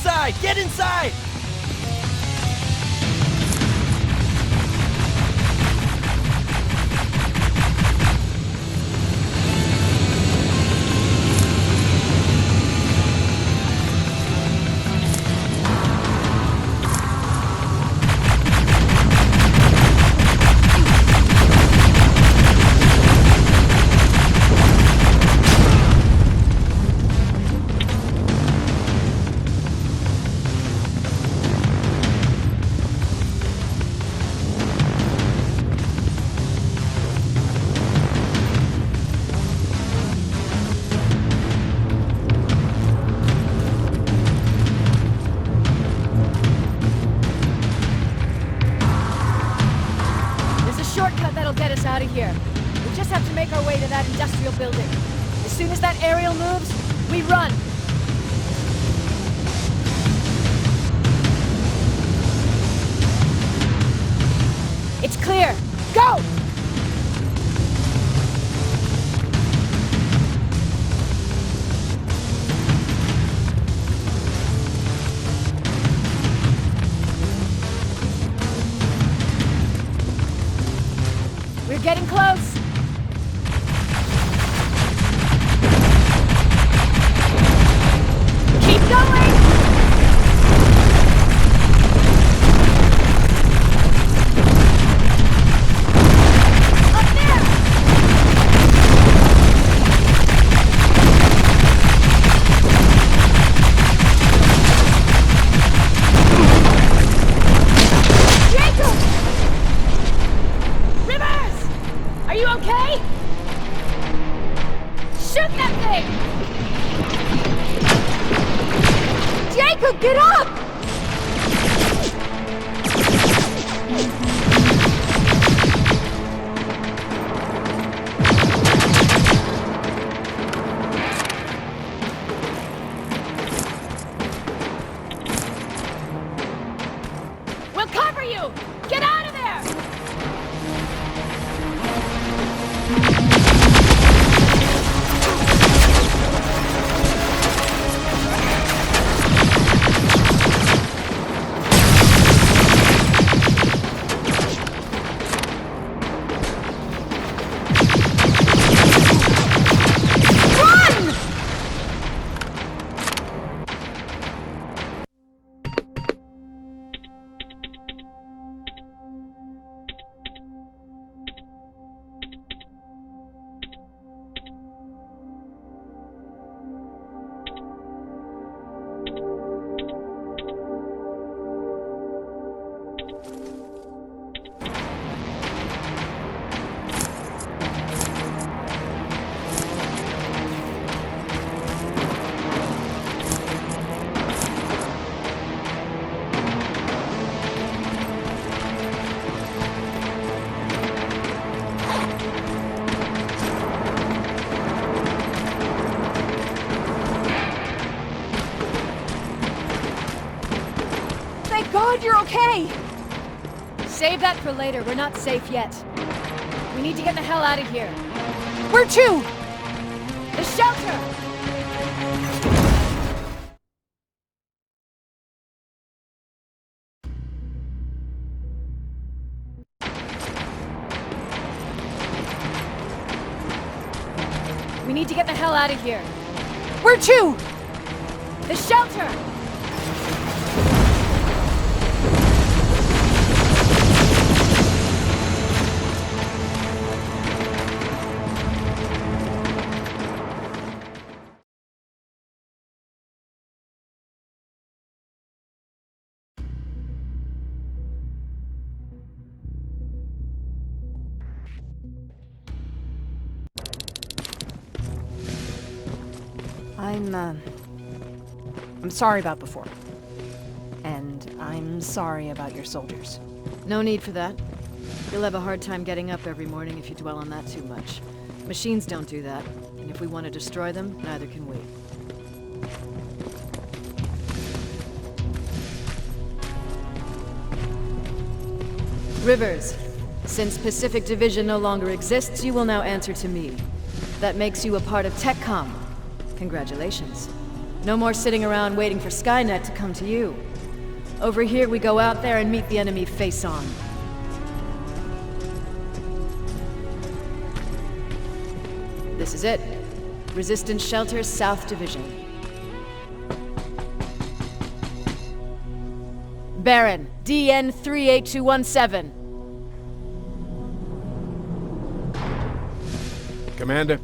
inside! Get inside! Get us out of here. We just have to make our way to that industrial building. As soon as that aerial moves, we run. It's clear. Go! We're getting close. Keep going! Up there! Jacob! Rivers! Are you okay? Shoot that thing! Jacob, get up! We'll cover you! Get out of there! God, you're okay! Save that for later. We're not safe yet. We need to get the hell out of here. Where to? The shelter! We need to get the hell out of here. Where to? The shelter! I'm sorry about before. And I'm sorry about your soldiers. No need for that. You'll have a hard time getting up every morning if you dwell on that too much. Machines don't do that, and if we want to destroy them, neither can we. Rivers, since Pacific Division no longer exists, you will now answer to me. That makes you a part of TechCom. Congratulations. No more sitting around waiting for Skynet to come to you. Over here, we go out there and meet the enemy face on. This is it. Resistance Shelter, South Division. Baron, DN 38217. Commander?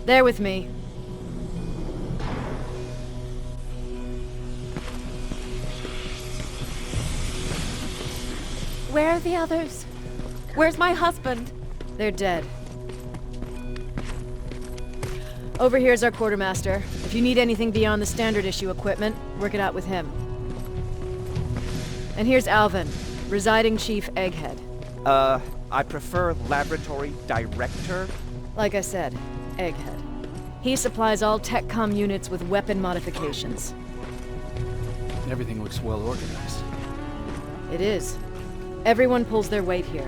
They're with me. Where are the others? Where's my husband? They're dead. Over here's our quartermaster. If you need anything beyond the standard issue equipment, work it out with him. And here's Alvin, residing chief Egghead. I prefer laboratory director. Like I said, Egghead. He supplies all TechCom units with weapon modifications. Everything looks well organized. It is. Everyone pulls their weight here.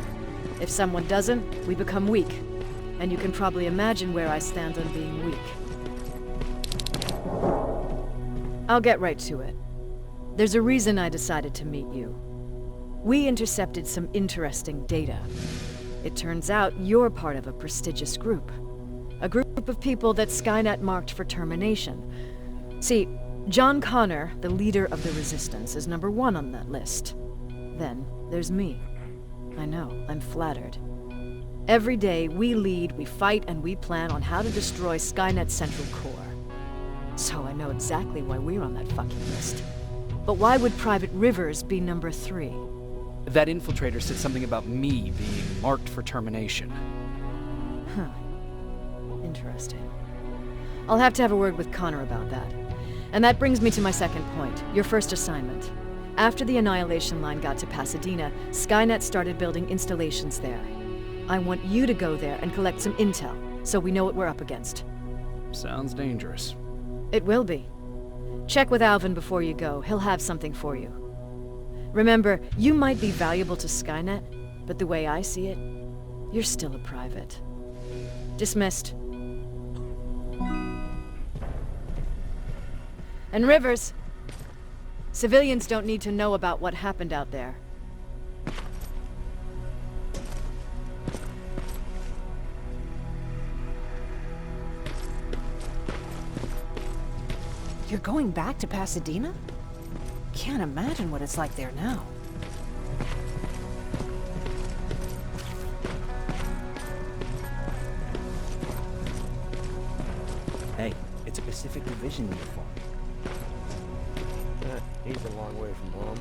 If someone doesn't, we become weak. And you can probably imagine where I stand on being weak. I'll get right to it. There's a reason I decided to meet you. We intercepted some interesting data. It turns out you're part of a prestigious group. A group of people that Skynet marked for termination. See, John Connor, the leader of the Resistance, is #1 on that list. Then there's me. I know, I'm flattered. Every day, we lead, we fight, and we plan on how to destroy Skynet's central core. So I know exactly why we're on that fucking list. But why would Private Rivers be #3? That infiltrator said something about me being marked for termination. Huh. Interesting. I'll have to have a word with Connor about that. And that brings me to my second point, your first assignment. After the Annihilation Line got to Pasadena, Skynet started building installations there. I want you to go there and collect some intel, so we know what we're up against. Sounds dangerous. It will be. Check with Alvin before you go. He'll have something for you. Remember, you might be valuable to Skynet, but the way I see it, you're still a private. Dismissed. And Rivers, civilians don't need to know about what happened out there. You're going back to Pasadena? Can't imagine what it's like there now. Hey, it's a Pacific Division uniform. He's a long way from home.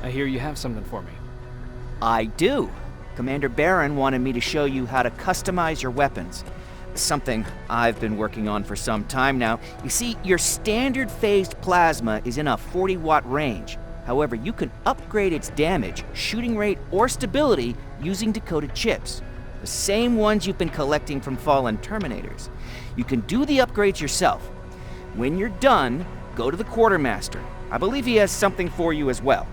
I hear you have something for me. I do. Commander Baron wanted me to show you how to customize your weapons. Something I've been working on for some time now. You see, your standard phased plasma is in a 40-watt range. However, you can upgrade its damage, shooting rate, or stability using decoded chips. The same ones you've been collecting from fallen Terminators. You can do the upgrades yourself. When you're done, go to the Quartermaster. I believe he has something for you as well.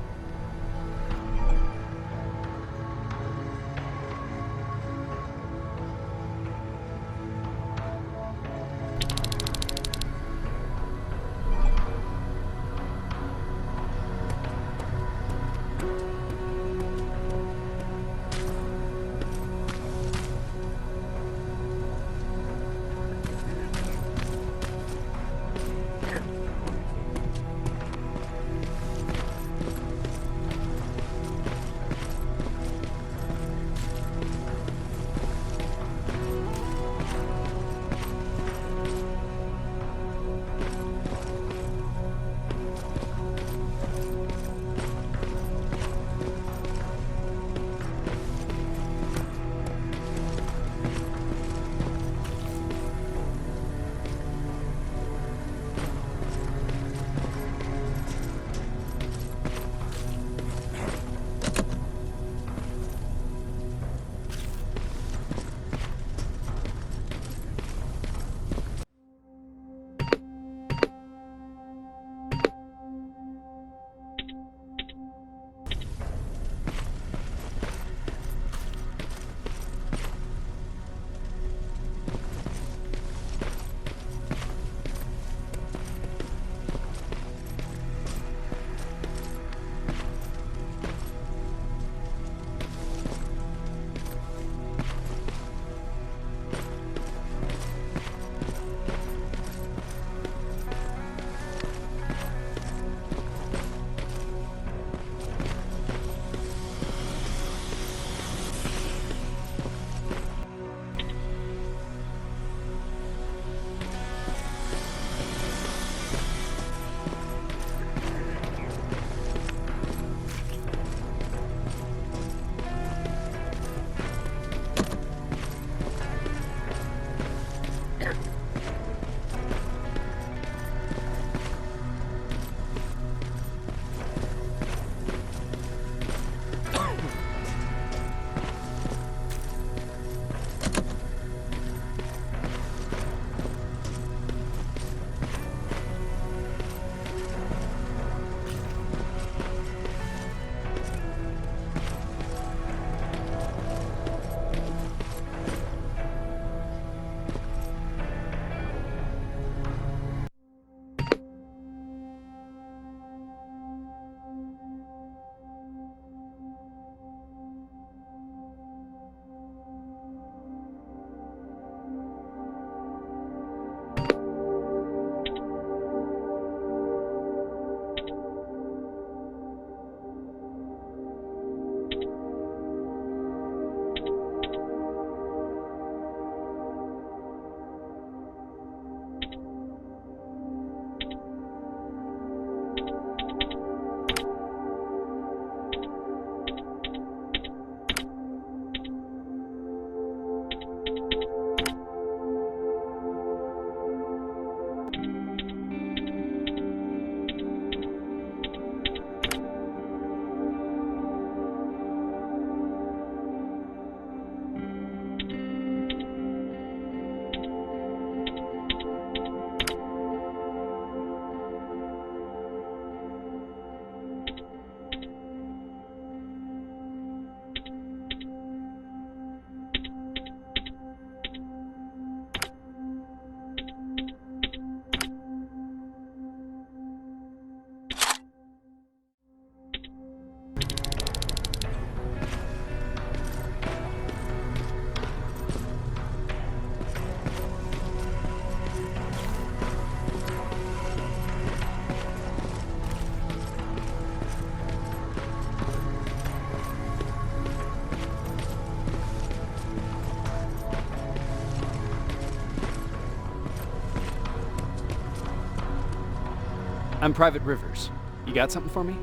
I'm Private Rivers. You got something for me?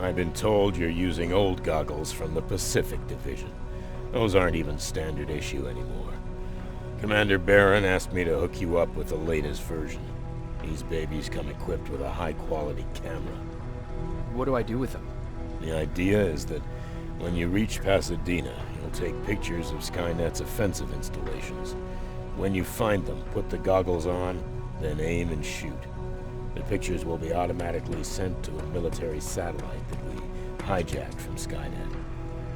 I've been told you're using old goggles from the Pacific Division. Those aren't even standard issue anymore. Commander Barron asked me to hook you up with the latest version. These babies come equipped with a high-quality camera. What do I do with them? The idea is that when you reach Pasadena, you'll take pictures of Skynet's offensive installations. When you find them, put the goggles on, then aim and shoot. The pictures will be automatically sent to a military satellite that we hijacked from Skynet.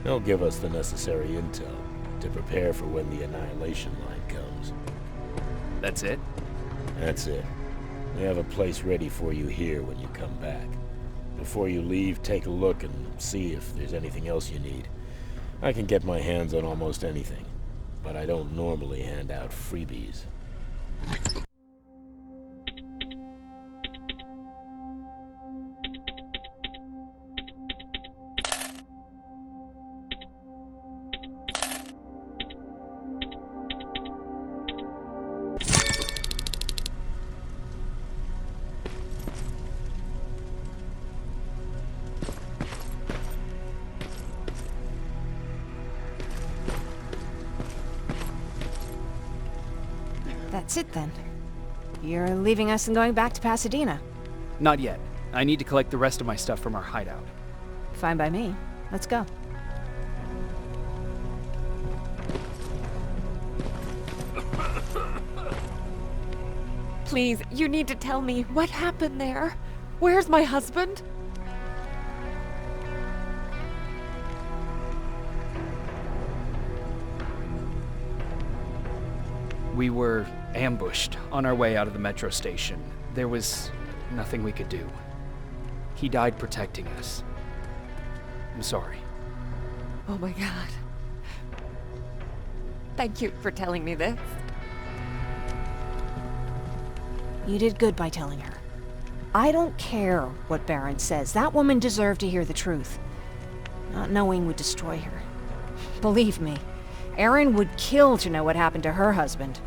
They'll give us the necessary intel to prepare for when the annihilation line comes. That's it? That's it. We have a place ready for you here when you come back. Before you leave, take a look and see if there's anything else you need. I can get my hands on almost anything, but I don't normally hand out freebies. That's it then. You're leaving us and going back to Pasadena. Not yet. I need to collect the rest of my stuff from our hideout. Fine by me. Let's go. Please, you need to tell me what happened there. Where's my husband? We were ambushed on our way out of the metro station. There was nothing we could do. He died protecting us. I'm sorry. Oh my god. Thank you for telling me this. You did good by telling her. I don't care what Barron says. That woman deserved to hear the truth. Not knowing would destroy her. Believe me, Erin would kill to know what happened to her husband.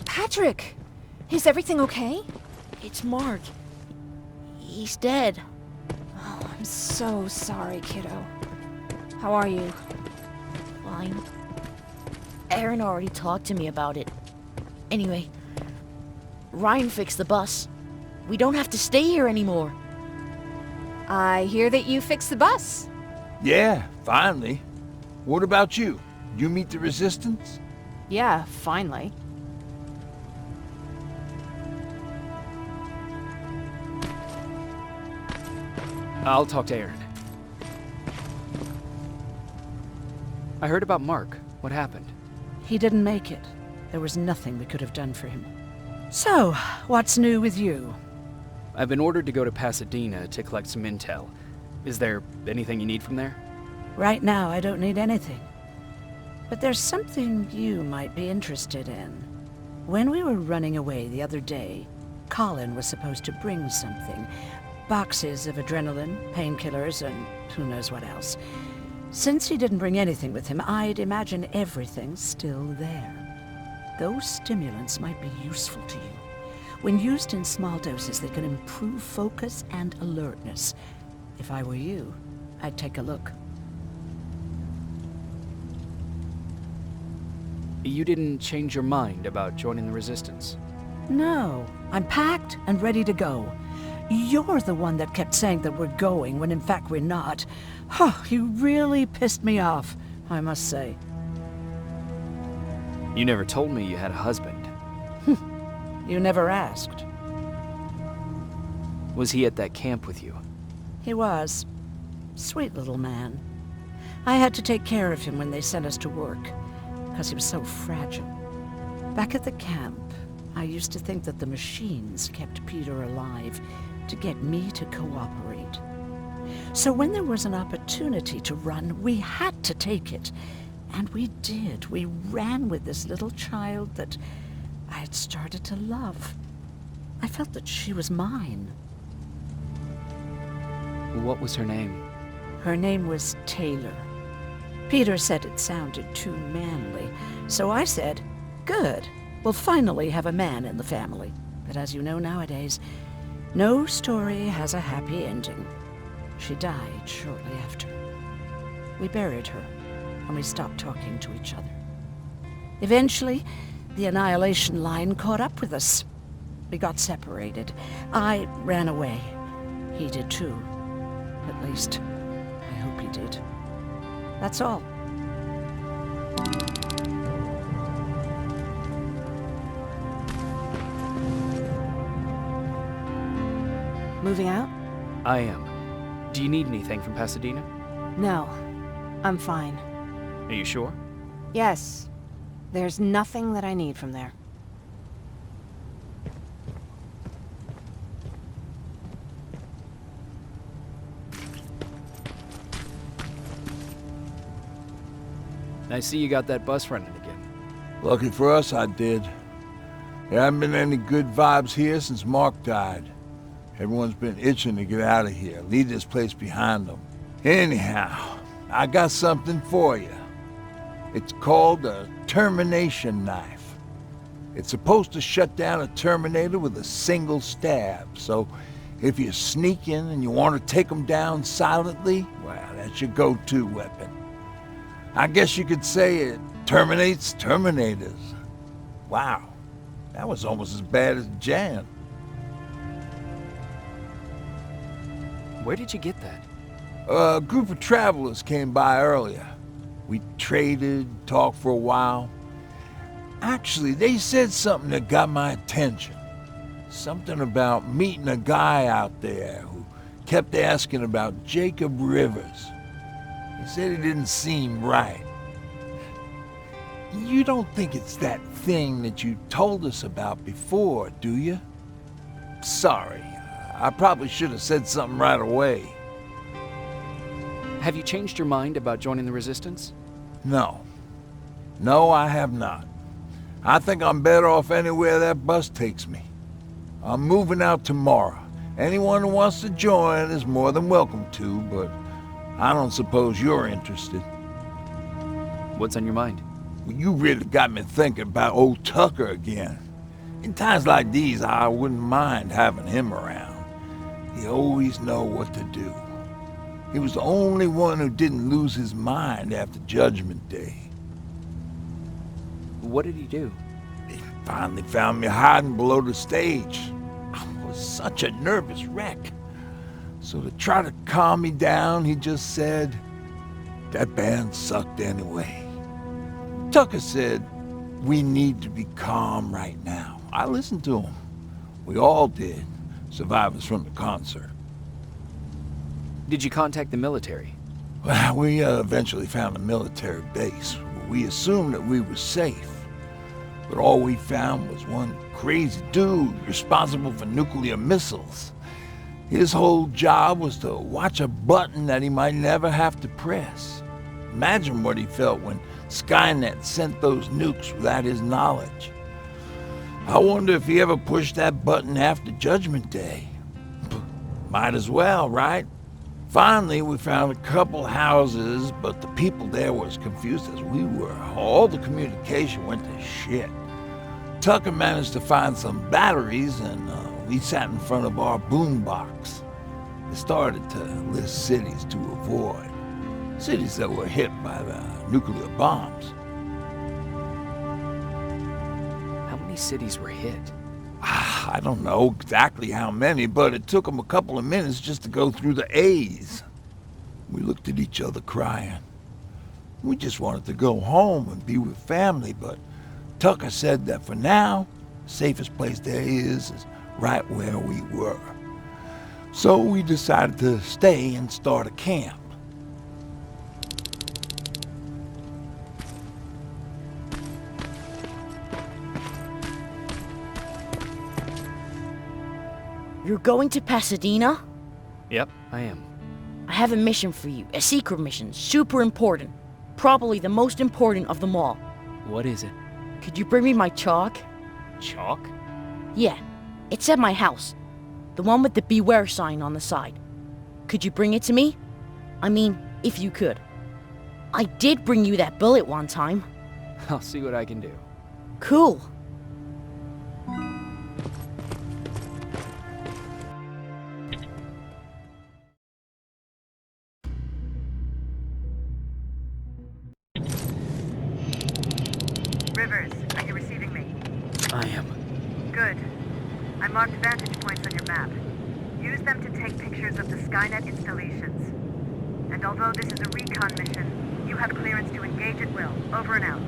Patrick! Is everything okay? It's Mark. He's dead. Oh, I'm so sorry, kiddo. How are you? Fine. Erin already talked to me about it. Anyway, Ryan fixed the bus. We don't have to stay here anymore. I hear that you fixed the bus. Yeah, finally. What about you? You meet the Resistance? Yeah, finally. I'll talk to Erin. I heard about Mark. What happened? He didn't make it. There was nothing we could have done for him. So, what's new with you? I've been ordered to go to Pasadena to collect some intel. Is there anything you need from there? Right now, I don't need anything. But there's something you might be interested in. When we were running away the other day, Colin was supposed to bring something. Boxes of adrenaline, painkillers, and who knows what else. Since he didn't bring anything with him, I'd imagine everything's still there. Those stimulants might be useful to you. When used in small doses, they can improve focus and alertness. If I were you, I'd take a look. You didn't change your mind about joining the Resistance? No, I'm packed and ready to go. You're the one that kept saying that we're going when in fact we're not. Oh, you really pissed me off, I must say. You never told me you had a husband. You never asked. Was he at that camp with you? He was. Sweet little man. I had to take care of him when they sent us to work, because he was so fragile. Back at the camp, I used to think that the machines kept Peter alive to get me to cooperate. So when there was an opportunity to run, we had to take it. And we did. We ran with this little child that I had started to love. I felt that she was mine. What was her name? Her name was Taylor. Peter said it sounded too manly, so I said, good, we'll finally have a man in the family. But as you know nowadays, no story has a happy ending. She died shortly after. We buried her, and we stopped talking to each other. Eventually, the Annihilation Line caught up with us. We got separated. I ran away. He did too. At least, I hope he did. That's all. Moving out? I am. Do you need anything from Pasadena? No. I'm fine. Are you sure? Yes. There's nothing that I need from there. I see you got that bus running again. Lucky for us, I did. There haven't been any good vibes here since Mark died. Everyone's been itching to get out of here, leave this place behind them. Anyhow, I got something for you. It's called a termination knife. It's supposed to shut down a Terminator with a single stab, so if you sneak in and you want to take them down silently, well, that's your go-to weapon. I guess you could say it terminates Terminators. Wow, that was almost as bad as Jan. Where did you get that? A group of travelers came by earlier. We traded, talked for a while. Actually, they said something that got my attention. Something about meeting a guy out there who kept asking about Jacob Rivers. He said it didn't seem right. You don't think it's that thing that you told us about before, do you? Sorry, I probably should have said something right away. Have you changed your mind about joining the Resistance? No. No, I have not. I think I'm better off anywhere that bus takes me. I'm moving out tomorrow. Anyone who wants to join is more than welcome to, but I don't suppose you're interested. What's on your mind? Well, you really got me thinking about old Tucker again. In times like these, I wouldn't mind having him around. He always know what to do. He was the only one who didn't lose his mind after Judgment Day. What did he do? He finally found me hiding below the stage. I was such a nervous wreck. So to try to calm me down, he just said, that band sucked anyway. Tucker said, we need to be calm right now. I listened to him. We all did, survivors from the concert. Did you contact the military? Well, we eventually found a military base. We assumed that we were safe. But all we found was one crazy dude responsible for nuclear missiles. His whole job was to watch a button that he might never have to press. Imagine what he felt when Skynet sent those nukes without his knowledge. I wonder if he ever pushed that button after Judgment Day. Might as well, right? Finally, we found a couple houses, but the people there were as confused as we were. All the communication went to shit. Tucker managed to find some batteries, and we sat in front of our boombox. It started to list cities to avoid. Cities that were hit by the nuclear bombs. How many cities were hit? I don't know exactly how many, but it took them a couple of minutes just to go through the A's. We looked at each other crying. We just wanted to go home and be with family, but Tucker said that for now, the safest place there is right where we were. So we decided to stay and start a camp. You're going to Pasadena? Yep, I am. I have a mission for you. A secret mission. Super important. Probably the most important of them all. What is it? Could you bring me my chalk? Chalk? Yeah, it's at my house. The one with the beware sign on the side. Could you bring it to me? I mean, if you could. I did bring you that bullet one time. I'll see what I can do. Cool. Rivers, are you receiving me? I am. Good. I marked vantage points on your map. Use them to take pictures of the Skynet installations. And although this is a recon mission, you have clearance to engage at will. Over and out.